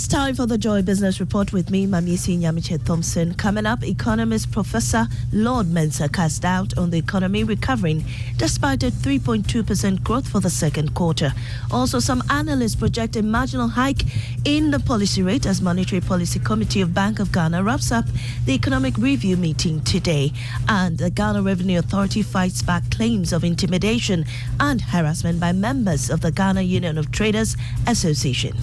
It's time for the Joy Business Report with me, Mamiesi Nyamiche Thompson. Coming up, economist Professor Lord Mensah cast doubt on the economy recovering despite a 3.2% growth for the second quarter. Also, some analysts project a marginal hike in the policy rate as Monetary Policy Committee of Bank of Ghana wraps up the economic review meeting today. And the Ghana Revenue Authority fights back claims of intimidation and harassment by members of the Ghana Union of Traders Association.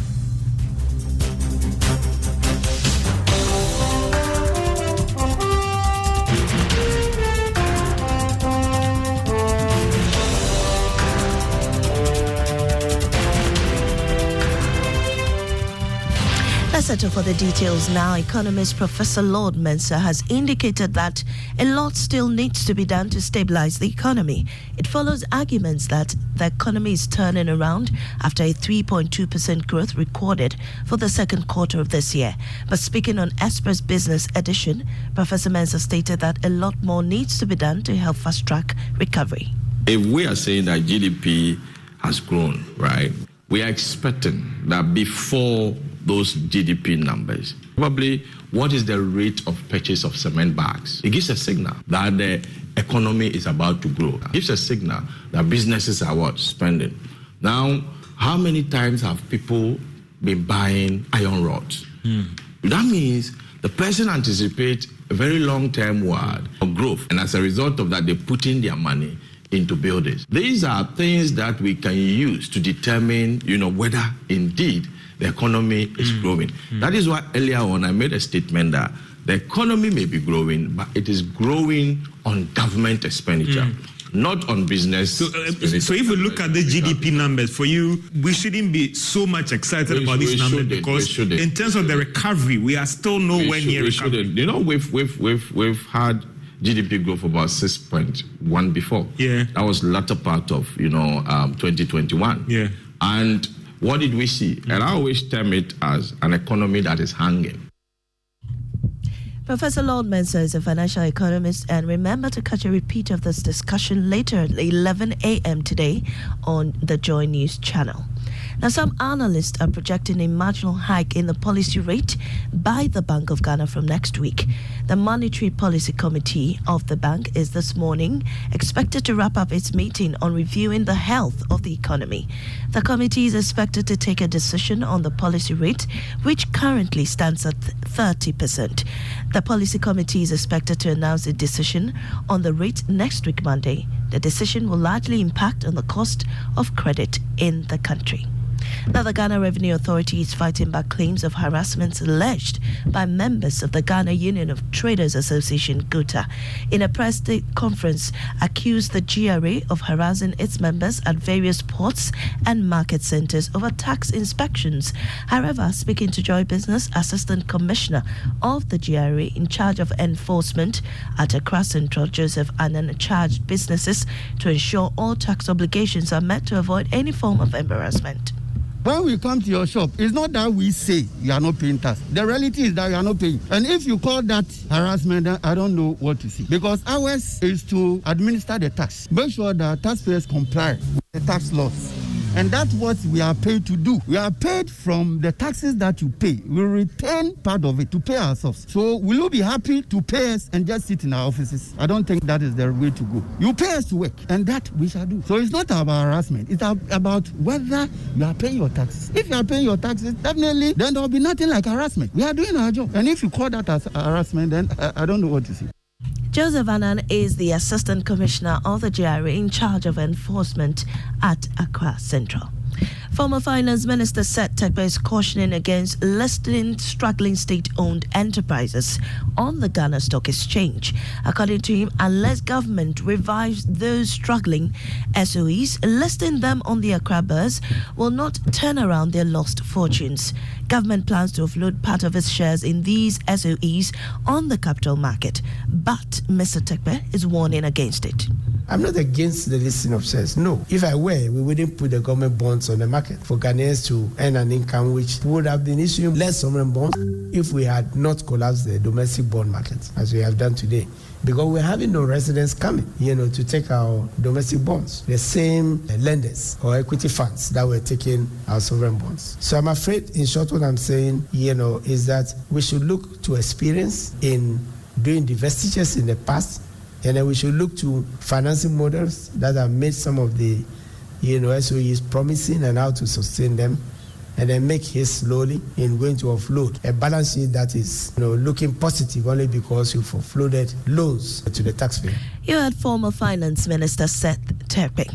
Let's settle for the details now. Economist Professor Lord Mensah has indicated that a lot still needs to be done to stabilize the economy. It follows arguments that the economy is turning around after a 3.2% growth recorded for the second quarter of this year. But speaking on Express Business Edition, Professor Mensah stated that a lot more needs to be done to help fast-track recovery. If we are saying that GDP has grown, right, we are expecting that before those GDP numbers, probably what is the rate of purchase of cement bags? It gives a signal that the economy is about to grow. It gives a signal that businesses are what? Spending. Now, how many times have people been buying iron rods? That means the person anticipates a very long-term word of growth. And as a result of that, they put in their money into buildings. These are things that we can use to determine, whether indeed the economy is growing. That is why earlier on I made a statement that the economy may be growing, but it is growing on government expenditure, not on business. So if we look at the GDP numbers for you, we shouldn't be so much excited about these numbers because in terms of the recovery, we are still nowhere near recovery. We've had GDP growth about 6.1 before. Yeah, that was the latter part of 2021. Yeah, and what did we see? And I always term it as an economy that is hanging. Professor Lord Mensah is a financial economist, and remember to catch a repeat of this discussion later at 11 a.m. today on the Joy News channel. Now, some analysts are projecting a marginal hike in the policy rate by the Bank of Ghana from next week. The Monetary Policy Committee of the bank is this morning expected to wrap up its meeting on reviewing the health of the economy. The committee is expected to take a decision on the policy rate, which currently stands at 30%. The Policy Committee is expected to announce a decision on the rate next week, Monday. The decision will largely impact on the cost of credit in the country. Now, the Ghana Revenue Authority is fighting back claims of harassment alleged by members of the Ghana Union of Traders Association, GUTA, in a press conference accused the GRA of harassing its members at various ports and market centers over tax inspections. However, speaking to Joy Business, Assistant Commissioner of the GRA in charge of enforcement at Accra Central, Joseph Annan, charged businesses to ensure all tax obligations are met to avoid any form of embarrassment. When we come to your shop, it's not that we say you are not paying tax. The reality is that you are not paying. And if you call that harassment, then I don't know what to say. Because ours is to administer the tax. Make sure that taxpayers comply with the tax laws. And that's what we are paid to do. We are paid from the taxes that you pay. We retain part of it to pay ourselves. So will you be happy to pay us and just sit in our offices? I don't think that is the way to go. You pay us to work, and that we shall do. So it's not about harassment. It's about whether you are paying your taxes. If you are paying your taxes, definitely, then there will be nothing like harassment. We are doing our job. And if you call that as harassment, then I don't know what to say. Joseph Annan is the Assistant Commissioner of the GRA in charge of enforcement at Accra Central. Former Finance Minister Seth Terkper is cautioning against listing struggling state-owned enterprises on the Ghana Stock Exchange. According to him, unless government revives those struggling SOEs, listing them on the Accra Bourse will not turn around their lost fortunes. Government plans to offload part of its shares in these SOEs on the capital market, but Mr. Terkper is warning against it. I'm not against the listing of shares. No. If I were, we wouldn't put the government bonds on the market for Ghanaians to earn an income which would have been issuing less sovereign bonds if we had not collapsed the domestic bond market as we have done today. Because we're having no residents coming, to take our domestic bonds. The same lenders or equity funds that were taking our sovereign bonds. So I'm afraid, in short, what I'm saying, is that we should look to experience in doing divestitures in the past, and then we should look to financing models that have made some of the, SOEs promising and how to sustain them, and then make haste slowly in going to offload a balance sheet that is looking positive only because you've offloaded loans to the taxpayer. You heard former Finance Minister Seth Terkpe.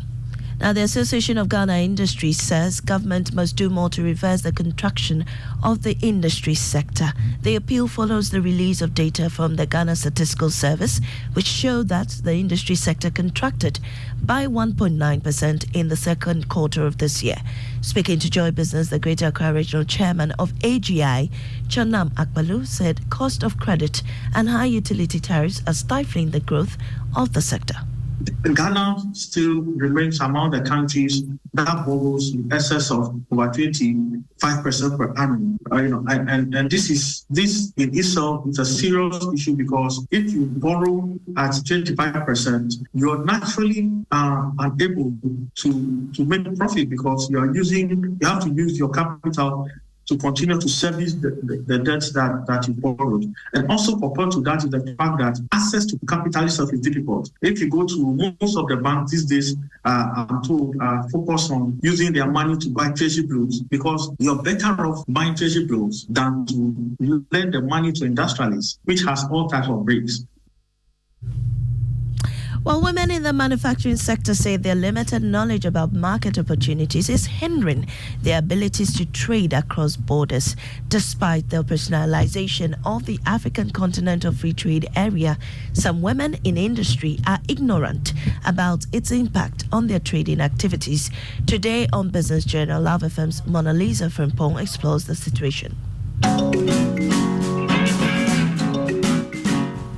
Now, the Association of Ghana Industries says government must do more to reverse the contraction of the industry sector. The appeal follows the release of data from the Ghana Statistical Service, which showed that the industry sector contracted by 1.9% in the second quarter of this year. Speaking to Joy Business, the Greater Accra Regional Chairman of AGI, Chanam Akbalu, said cost of credit and high utility tariffs are stifling the growth of the sector. Ghana still remains among the countries that borrows in excess of over 25% per annum. And this in itself is a serious issue, because if you borrow at 25%, you're naturally unable to make profit, because you have to use your capital to continue to service the debts that you borrowed. And also compared to that is the fact that access to capital itself is difficult. If you go to most of the banks these days, I'm told, focus on using their money to buy treasury bills, because you're better off buying treasury bills than to lend the money to industrialists, which has all types of risks. Well, women in the manufacturing sector say their limited knowledge about market opportunities is hindering their abilities to trade across borders. Despite the operationalization of the African Continental Free Trade Area, some women in industry are ignorant about its impact on their trading activities. Today on Business Journal, Love FM's Mona Lisa Frimpong explores the situation.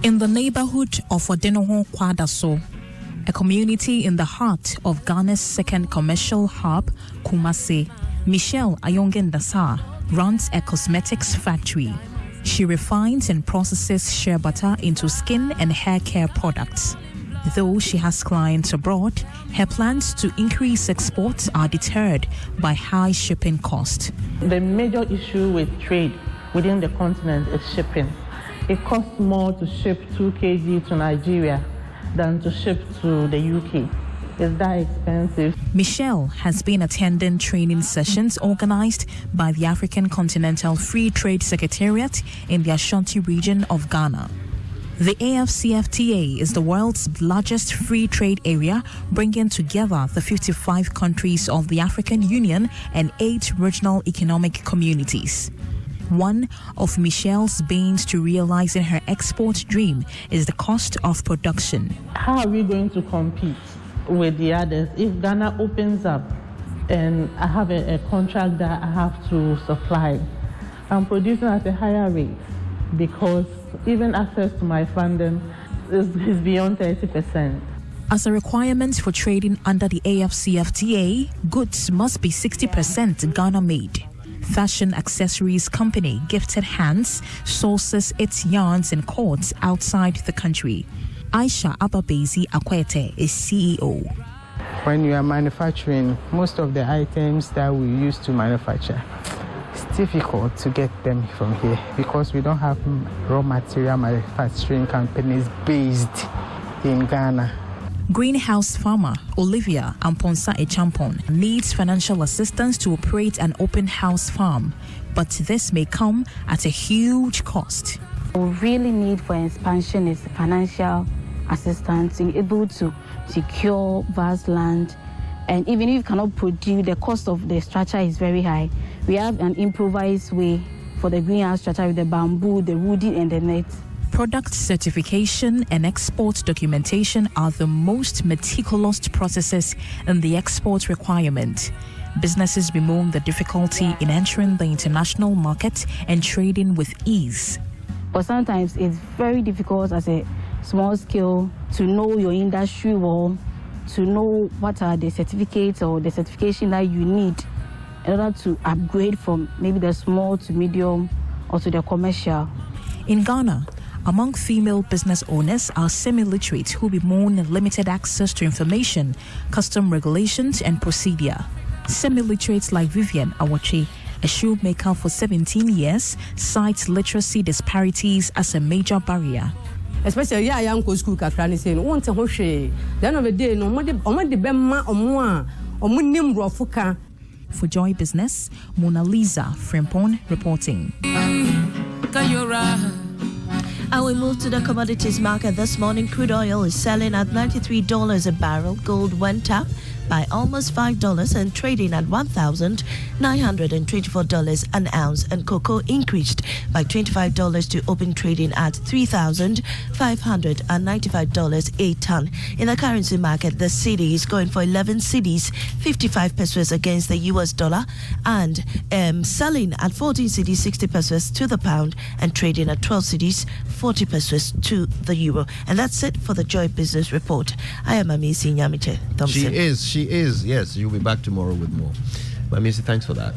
In the neighborhood of Odenoho Kwadaso, a community in the heart of Ghana's second commercial hub, Kumasi, Michelle Ayongen Dasa runs a cosmetics factory. She refines and processes shea butter into skin and hair care products. Though she has clients abroad, her plans to increase exports are deterred by high shipping costs. The major issue with trade within the continent is shipping. It costs more to ship 2 kg to Nigeria than to ship to the UK. It's that expensive. Michelle has been attending training sessions organized by the African Continental Free Trade Secretariat in the Ashanti region of Ghana. The AFCFTA is the world's largest free trade area, bringing together the 55 countries of the African Union and 8 regional economic communities. One of Michelle's banes to realizing her export dream is the cost of production. How are we going to compete with the others if Ghana opens up and I have a contract that I have to supply? I'm producing at a higher rate because even access to my funding is beyond 30%. As a requirement for trading under the AFCFTA, goods must be 60% Ghana-made. Fashion accessories company Gifted Hands sources its yarns and cords outside the country. Aisha Ababezi Akwete is CEO. When you are manufacturing, most of the items that we use to manufacture, it's difficult to get them from here because we don't have raw material manufacturing companies based in Ghana. Greenhouse farmer Olivia Amponsa Echampon needs financial assistance to operate an open house farm, but this may come at a huge cost. What we really need for expansion is financial assistance, being able to secure vast land, and even if you cannot produce, the cost of the structure is very high. We have an improvised way for the greenhouse structure with the bamboo, the woody, and the net. Product certification and export documentation are the most meticulous processes in the export requirement. Businesses bemoan the difficulty in entering the international market and trading with ease. But sometimes it's very difficult as a small scale to know your industry well to know what are the certificates or the certification that you need in order to upgrade from maybe the small to medium or to the commercial. In Ghana, among female business owners are semi-literate who bemoan limited access to information, custom regulations, and procedure. Semi-literates like Vivian Awache, a shoemaker for 17 years, cites literacy disparities as a major barrier. Especially young school kakrani saying, "Want to hosh." The end of the day, no more the bema or munim rofuka. For Joy Business, Mona Lisa Frimpong reporting. And we move to the commodities market this morning. Crude oil is selling at $93 a barrel. Gold went up by almost $5 and trading at $1,924 an ounce. And cocoa increased by $25 to open trading at $3,595 a ton. In the currency market, the cedi is going for 11 cedis, 55 pesos against the US dollar, and selling at 14 cedis, 60 pesos to the pound, and trading at 12 cedis, 40 pesos to the euro. And that's it for the Joy Business Report. I am Amisi Nyamiche Thompson. She is. Yes, you'll be back tomorrow with more. Amisi, thanks for that.